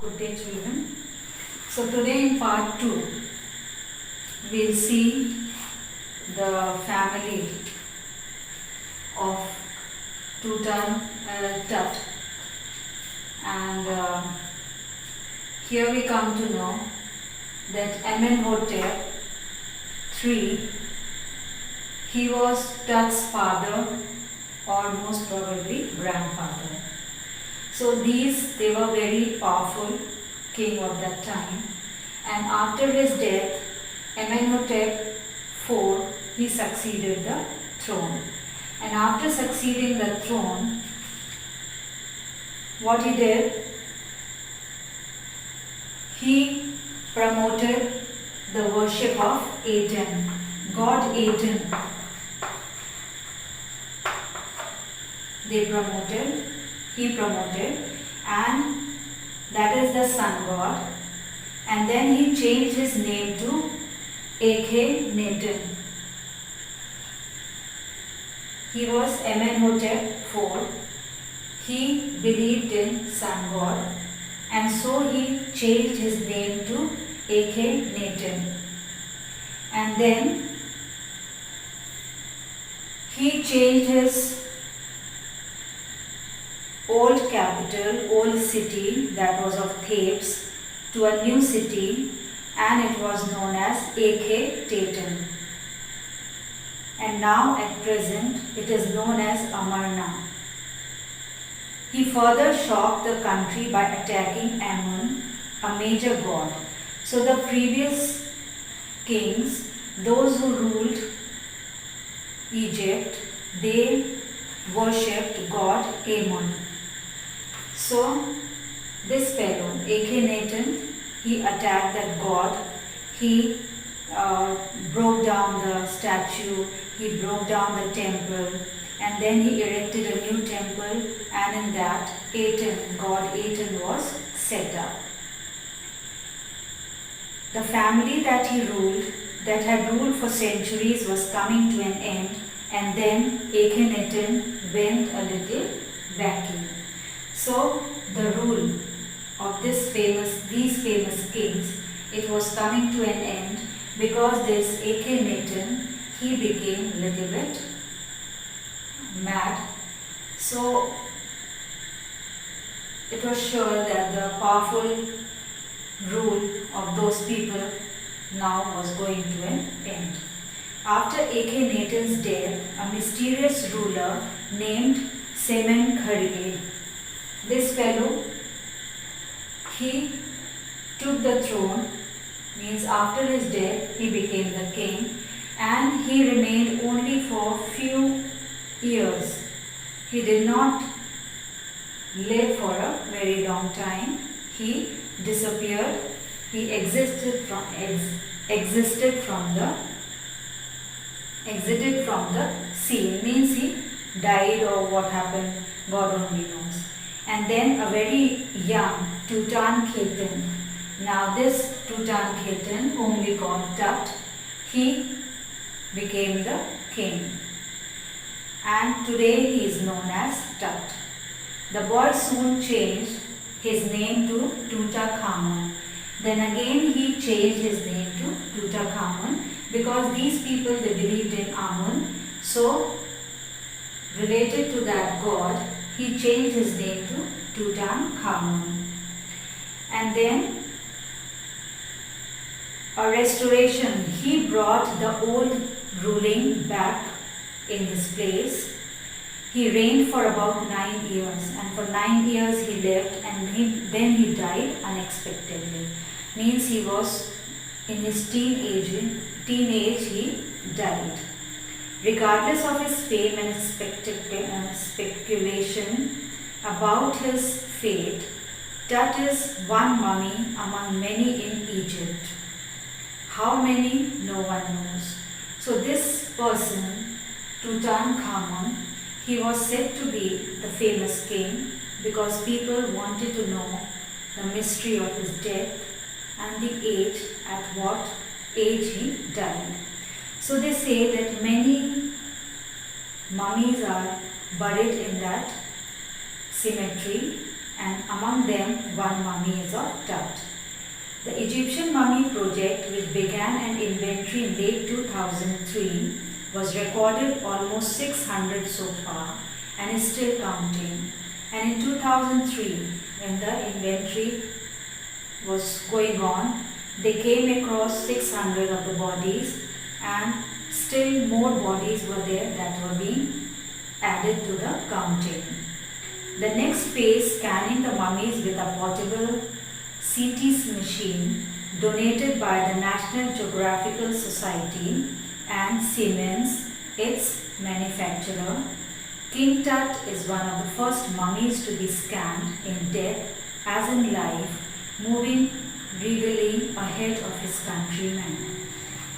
Good day, children. So today in part 2, we'll see the family of Tut. And here we come to know that Amenhotep III, he was Tut's father or most probably grandfather. So they were very powerful king of that time, and after his death, Amenhotep IV, he succeeded the throne. And after succeeding the throne, what he did, he promoted the worship of Aten, god Aten. He promoted, and that is the sun god. And then he changed his name to Akhenaten. He was Amenhotep IV. He believed in sun god, and so he changed his name to Akhenaten. And then he changed his old capital, old city that was of Thebes, to a new city, and it was known as Akhenaten. And now at present it is known as Amarna. He further shocked the country by attacking Ammon, a major god. So the previous kings, those who ruled Egypt, they worshipped god Ammon. So this fellow, Akhenaten, he attacked that god. He broke down the statue, he broke down the temple, and then he erected a new temple, and in that god Aten was set up. The family that he ruled, that had ruled for centuries, was coming to an end, and then Akhenaten went a little wacky. So the rule of these famous kings, it was coming to an end because this Akhenaten, he became a little bit mad. So it was sure that the powerful rule of those people now was going to an end. After Akhenaten's death, a mysterious ruler named Semenkhare, this fellow, he took the throne, means after his death he became the king, and he remained only for few years. He did not live for a very long time. He disappeared. He exited from the scene. Means he died, or what happened, God only knows. And then a very young Tutankhaten. Now this Tutankhaten, whom we call Tut, he became the king. And today he is known as Tut. The boy soon changed his name to Tutankhamun. Then again he changed his name to Tutankhamun because these people, they believed in Amun. So related to that god, he changed his name to Tutankhamun. And then a restoration, he brought the old ruling back in his place. He reigned for about 9 years, and for 9 years he lived, and then he died unexpectedly. Means he was in his teenage he died. Regardless of his fame and speculation about his fate, Tut is one mummy among many in Egypt. How many? No one knows. So this person, Tutankhamun, he was said to be the famous king because people wanted to know the mystery of his death and the age, at what age he died. So they say that many mummies are buried in that cemetery, and among them one mummy is of Tut. The Egyptian Mummy Project, which began an inventory in late 2003, was recorded almost 600 so far and is still counting. And in 2003, when the inventory was going on, they came across 600 of the bodies, and still more bodies were there that were being added to the counting. The next phase, scanning the mummies with a portable CT machine donated by the National Geographical Society and Siemens, its manufacturer. King Tut is one of the first mummies to be scanned in death as in life, moving regally ahead of his countrymen.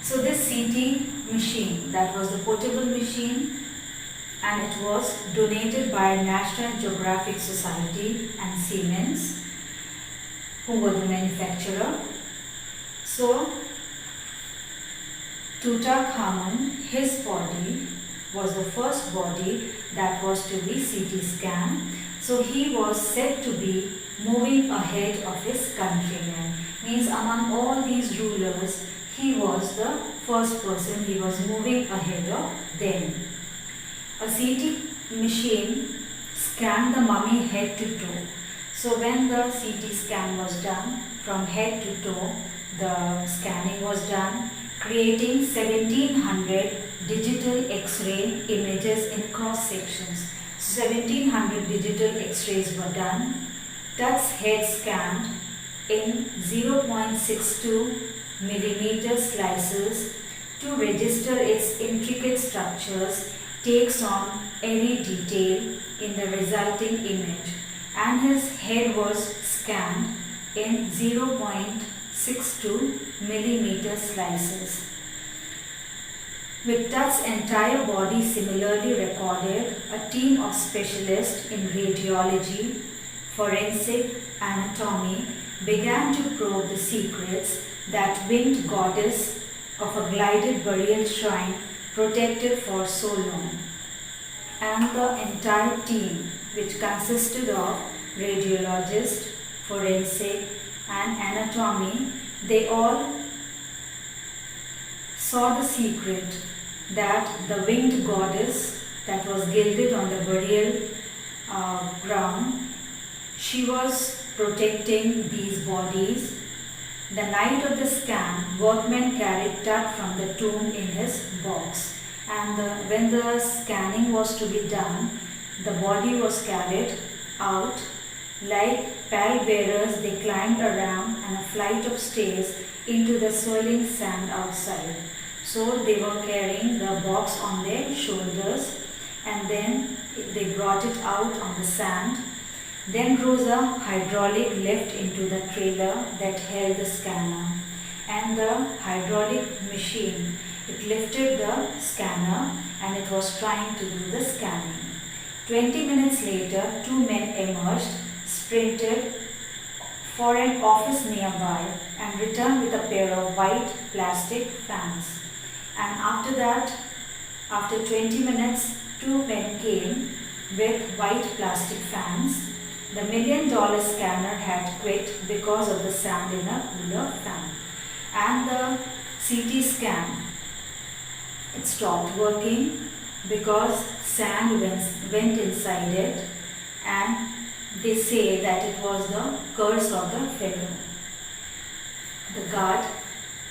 So this CT machine, that was the portable machine, and it was donated by National Geographic Society and Siemens, who were the manufacturer. So Tutankhamun, his body was the first body that was to be CT scanned. So he was said to be moving ahead of his countrymen. Means among all these rulers, he was the first person, he was moving ahead of them. A CT machine scanned the mummy head to toe. So when the CT scan was done, from head to toe, the scanning was done, creating 1700 digital X-ray images in cross sections. So 1700 digital X-rays were done. Tut's head scanned in 0.62 millimeter slices to register its intricate structures, takes on every detail in the resulting image, and his head was scanned in 0.62 millimeter slices. With Tut's entire body similarly recorded, a team of specialists in radiology, forensic anatomy began to probe the secrets that winged goddess of a glided burial shrine protected for so long. And the entire team, which consisted of radiologists, forensic and anatomy, they all saw the secret that the winged goddess that was gilded on the burial ground, she was protecting these bodies. The night of the scan, workmen carried Tut from the tomb in his box, and when the scanning was to be done, the body was carried out. Like pallbearers, they climbed around and a flight of stairs into the swirling sand outside. So they were carrying the box on their shoulders, and then they brought it out on the sand. Then rose a hydraulic lift into the trailer that held the scanner, and the hydraulic machine, it lifted the scanner and it was trying to do the scanning. 20 minutes later, two men emerged, sprinted for an office nearby and returned with a pair of white plastic fans. And after that, after 20 minutes, two men came with white plastic fans. The $1 million scanner had quit because of the sand in a cooler fan. And the CT scan, it stopped working because sand went inside it, and they say that it was the curse of the Pharaoh. The guard,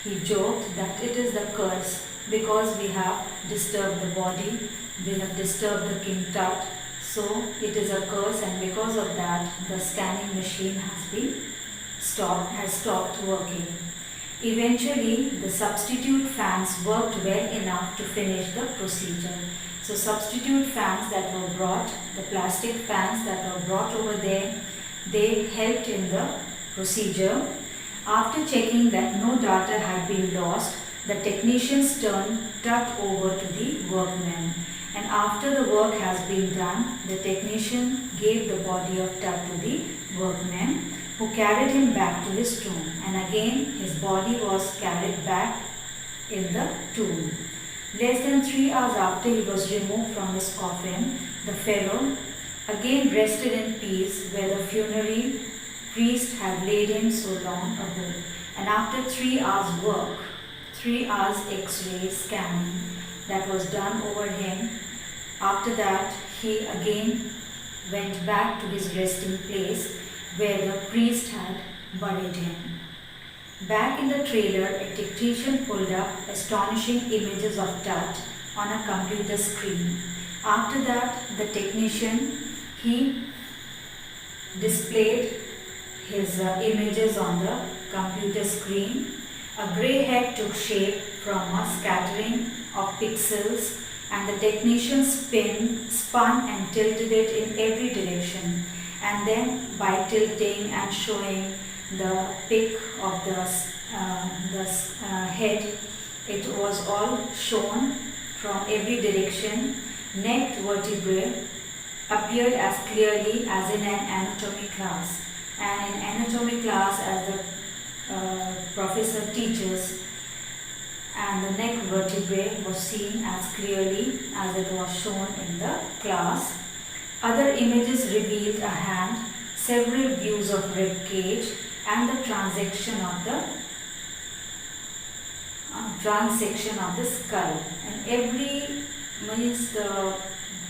he joked that it is the curse because we have disturbed the body, we have disturbed the King Tut, so it is a curse, and because of that the scanning machine has stopped working. Eventually the substitute fans worked well enough to finish the procedure. So substitute fans that were brought, the plastic fans that were brought over there, they helped in the procedure. After checking that no data had been lost, the technicians turned Tut over to the workmen. And after the work has been done, the technician gave the body of Tut to the workmen, who carried him back to his tomb. And again, his body was carried back in the tomb. Less than 3 hours after he was removed from his coffin, the Pharaoh, again rested in peace where the funerary priest had laid him so long ago. And after 3 hours work, 3 hours X-ray scanning that was done over him, after that he again went back to his resting place where the priest had buried him. Back in the trailer, a technician pulled up astonishing images of Tut on a computer screen. After that, the technician, he displayed his images on the computer screen. A grey head took shape from a scattering of pixels, and the technician spun and tilted it in every direction. And then by tilting and showing the pic of the head, it was all shown from every direction. Neck vertebrae appeared as clearly as in an anatomy class. And in anatomy class, as the professor teaches, and the neck vertebrae was seen as clearly as it was shown in the class. Other images revealed a hand, several views of rib cage, and the transection of the skull. And every means the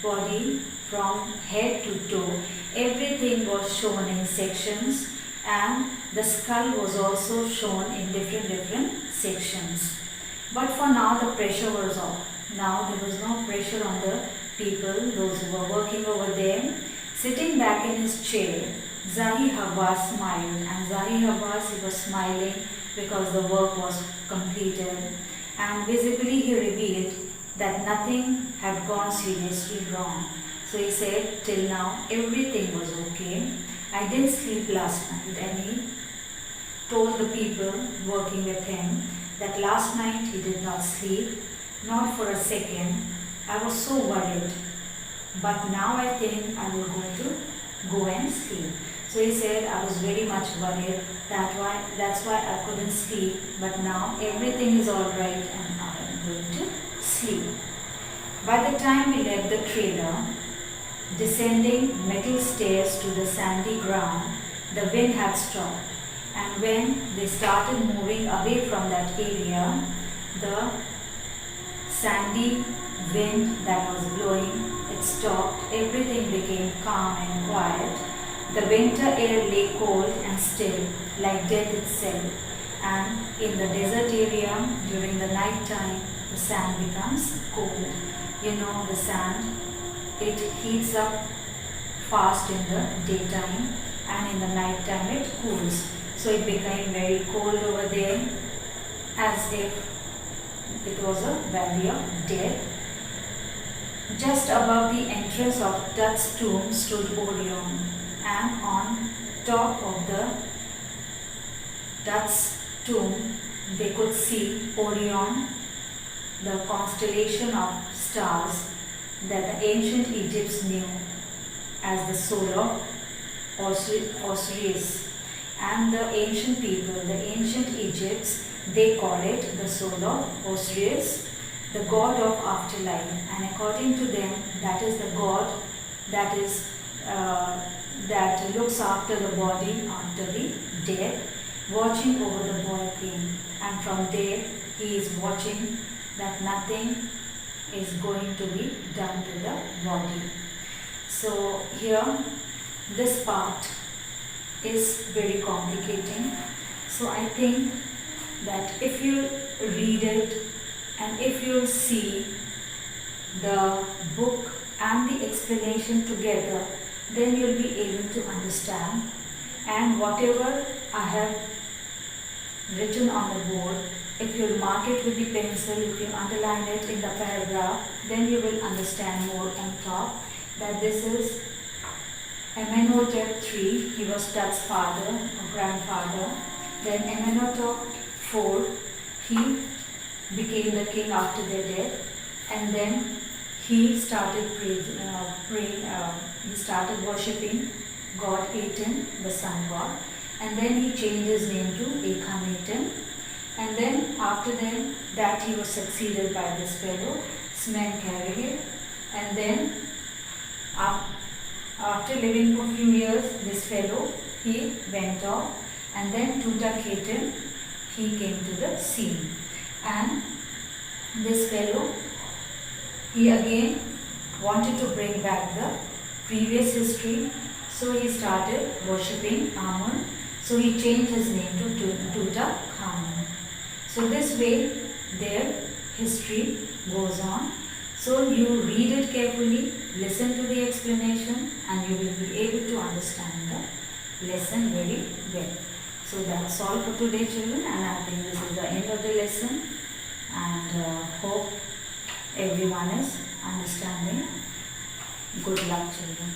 body from head to toe, everything was shown in sections, and the skull was also shown in different sections. But for now the pressure was off. Now there was no pressure on the people, those who were working over there. Sitting back in his chair, Zahi Hawass smiled, and Zahi Hawass, he was smiling because the work was completed, and visibly he revealed that nothing had gone seriously wrong. So he said, till now everything was okay. I didn't sleep last night, and he told the people working with him that last night he did not sleep, not for a second. I was so worried, but now I think I will go and sleep. So he said, I was very much worried, that's why I couldn't sleep, but now everything is all right and I am going to sleep. By the time we left the trailer, descending metal stairs to the sandy ground, the wind had stopped. And when they started moving away from that area, the sandy wind that was blowing, it stopped. Everything became calm and quiet. The winter air lay cold and still, like death itself. And in the desert area, during the night time, the sand becomes cold. You know, the sand, it heats up fast in the daytime, and in the night time it cools. So it became very cold over there, as if it was a valley of death. Just above the entrance of Tut's tomb stood Orion, and on top of the Tut's tomb they could see Orion, the constellation of stars that the ancient Egypts knew as the solar Osiris. And the ancient people, the ancient Egypts, they call it the solar Osiris, the god of afterlife. And according to them, that is the god that is that looks after the body after the death, watching over the boy king. And from there, he is watching that nothing is going to be done to the body. So here, this part is very complicating. So I think that if you read it and if you see the book and the explanation together, then you'll be able to understand. And whatever I have written on the board, if you mark it with the pencil, if you underline it in the paragraph, then you will understand more on top that this is Amenhotep III, he was Tut's father or grandfather. Then Amenhotep IV, he became the king after their death, and then he started he started worshipping god Aten, the sun god, and then he changed his name to Akhenaten, and then after that he was succeeded by this fellow Smenkhkarê, and then after living for a few years, this fellow, he went off, and then Tutankhaten, he came to the scene. And this fellow, he again wanted to bring back the previous history, so he started worshipping Amun. So he changed his name to Tutankhamun. So this way their history goes on. So you read it carefully, listen to the explanation, and you will be able to understand the lesson very well. So that's all for today, children, and I think this is the end of the lesson, and hope everyone is understanding. Good luck, children.